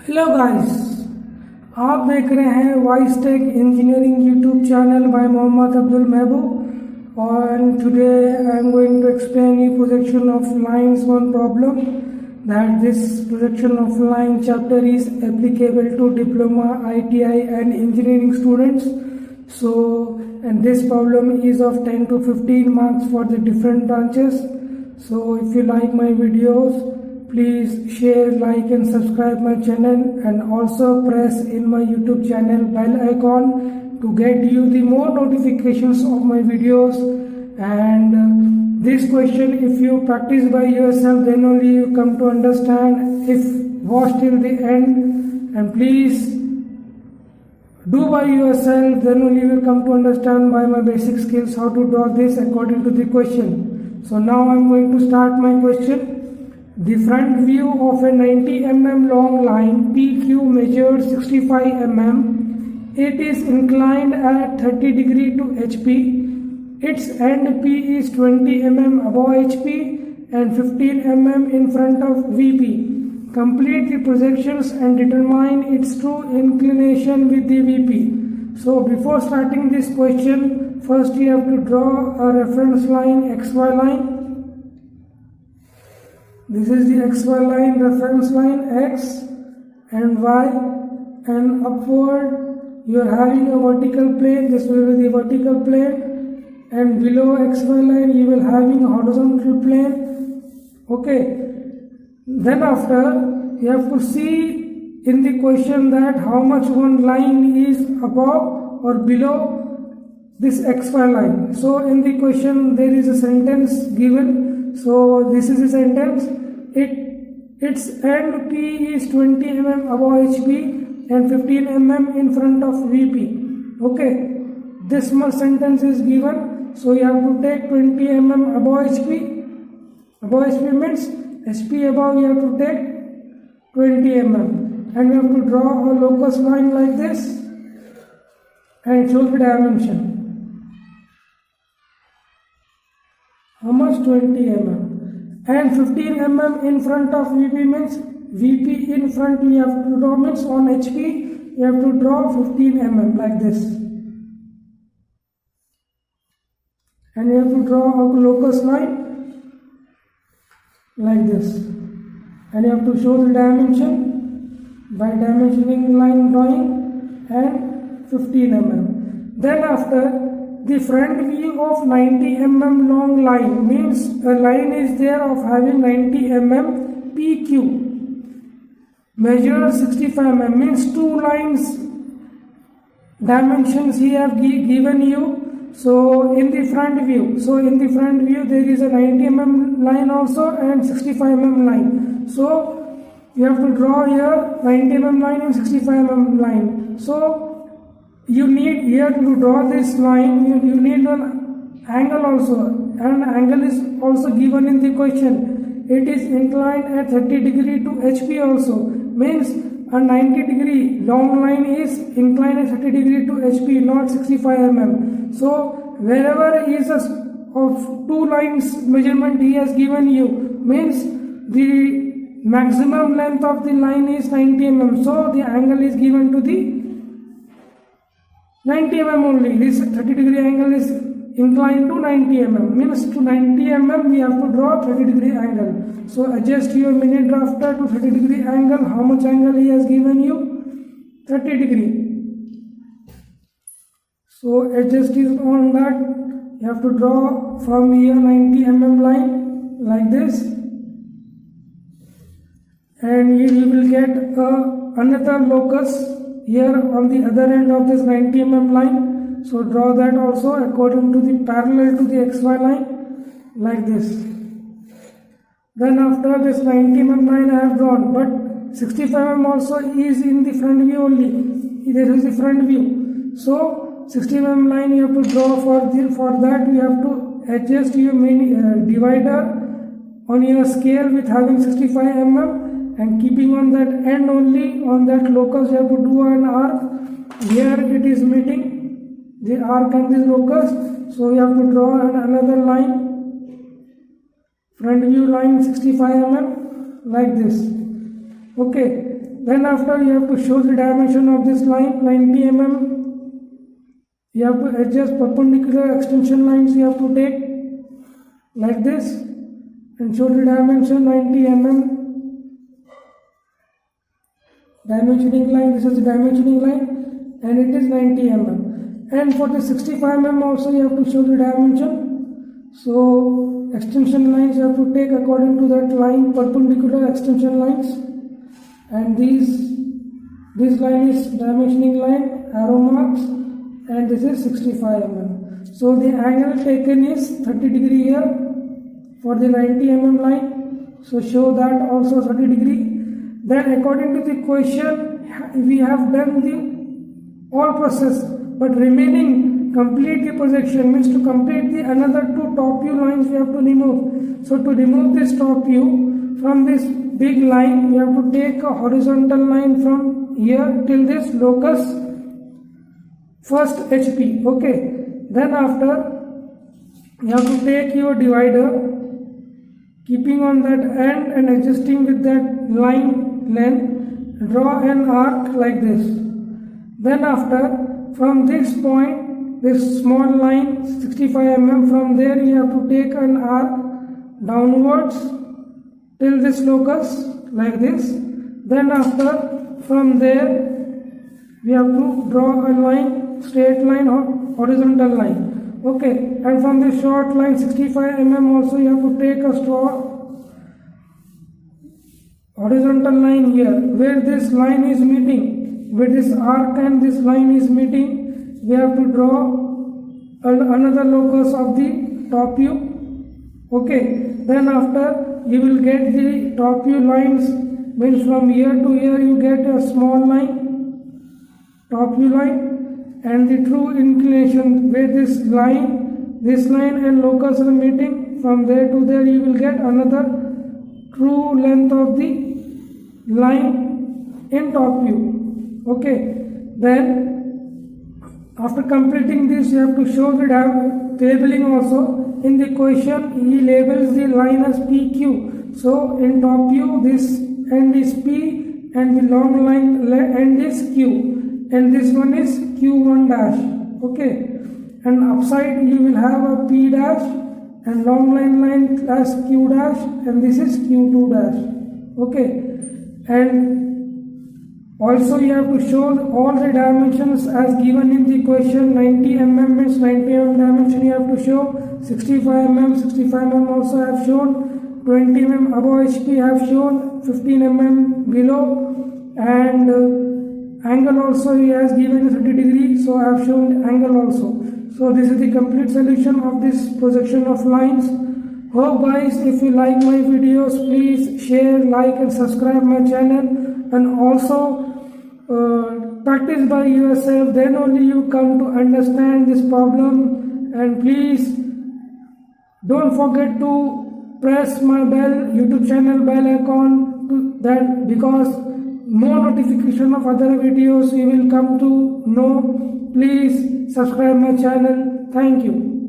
Hello guys, आप देख रहे हैं Wise Tech Engineering YouTube channel by Mohammad Abdul Mahboob and today I am going to explain you projection of lines one problem that this projection of line chapter is applicable to diploma, ITI and engineering students. And this problem is of 10 to 15 marks for the different branches. So if you like my videos, please share, like and subscribe my channel and also press in my YouTube channel bell icon to get you the more notifications of my videos. And this question, if you practice by yourself, then only you come to understand. If watch till the end and please do by yourself, then only you will come to understand by my basic skills how to draw this according to the question. So now I am going to start my question. The front view of a 90 mm long line PQ measured 65 mm. It is inclined at 30 degree to HP. Its end P is 20 mm above HP and 15 mm in front of VP. Complete the projections and determine its true inclination with the VP. So before starting this question, first you have to draw a reference line, XY line. This is the XY line, reference line X and Y, and upward you are having a vertical plane. This will be the vertical plane, and below XY line you will having a horizontal plane. Okay. Then after you have to see in the question that how much one line is above or below this XY line. So in the question there is a sentence given. So this is a sentence. Its end P is 20 mm above HP and 15 mm in front of VP. Okay, this much sentence is given. So you have to take 20 mm above HP. Above HP means HP above you have to take 20 mm, and you have to draw a locus line like this and show the dimension. How much? 20 mm. And 15 mm in front of VP means VP in front you have to draw means on HP you have to draw 15 mm like this, and you have to draw a locus line like this, and you have to show the dimension by dimensioning line drawing and 15 mm. Then after, the front view of 90 mm long line means a line is there of having 90 mm PQ measured 65 mm means two lines dimensions he have given you. So in the front view there is a 90 mm line also and 65 mm line. So you have to draw here 90 mm line and 65 mm line. So you need here to draw this line, you need an angle also, and angle is also given in the question. It is inclined at 30 degree to HP also, means a 90 degree long line is inclined at 30 degree to HP, not 65 mm. So wherever is a of two lines measurement he has given you, means the maximum length of the line is 90 mm. So the angle is given to the 90 mm only. This 30 degree angle is inclined to 90 mm. Means to 90 mm we have to draw 30 degree angle. So adjust your mini drafter to 30 degree angle. How much angle he has given you? 30 degree. So adjust it on that. You have to draw from here 90 mm line like this. And you will get another locus here on the other end of this 90 mm line. So draw that also according to the parallel to the XY line like this. Then after this 90 mm line I have drawn, but 65 mm also is in the front view only. There is the front view. So 60 mm line you have to draw. For that you have to adjust your divider on your scale with having 65 mm. And keeping on that end only, on that locus you have to do an arc. Here it is meeting the arc and this locus. So you have to draw another line, front view line 65 mm like this. Okay. then after you have to show the dimension of this line 90 mm. You have to adjust perpendicular extension lines, you have to take like this and show the dimension 90 mm. Dimensioning line, this is the dimensioning line and it is 90 mm. And for the 65 mm also you have to show the dimension. So extension lines you have to take according to that line, perpendicular extension lines, and this line is dimensioning line, arrow marks, and this is 65 mm. So the angle taken is 30 degree here for the 90 mm line, so show that also 30 degree. Then according to the question we have done the all process, but remaining complete the projection means to complete the another two top view lines we have to remove. So to remove this top view from this big line, you have to take a horizontal line from here till this locus first HP. Okay, then after you have to take your divider, keeping on that end and adjusting with that line length, draw an arc like this. Then after, from this point, this small line 65 mm, from there you have to take an arc downwards till this locus like this. Then after, from there we have to draw a line, straight line or horizontal line. Okay, and from this short line 65 mm also you have to take a horizontal line here, where this line is meeting, where this arc and this line is meeting, we have to draw another locus of the top view. Okay, then after you will get the top view lines, means from here to here you get a small line, top view line, and the true inclination where this line and locus are meeting, from there to there you will get another true length of the line in top view. Okay, then after completing this you have to show the labeling also. In the question he labels the line as PQ. So in top view this end is P and the long line end is Q, and this one is Q1 dash. Okay, and upside you will have a P dash and long line as Q dash, and this is Q2 dash. Okay, and also you have to show all the dimensions as given in the question. 90 mm means 90 mm dimension you have to show, 65 mm also I have shown, 20 mm above HP I have shown, 15 mm below, and angle also he has given 30 degree, so I have shown angle also. So this is the complete solution of this projection of lines. Hope guys, if you like my videos, please share, like and subscribe my channel, and also practice by yourself, then only you come to understand this problem. And please don't forget to press my bell, YouTube channel bell icon, that because more notification of other videos you will come to know. Please subscribe my channel. Thank you.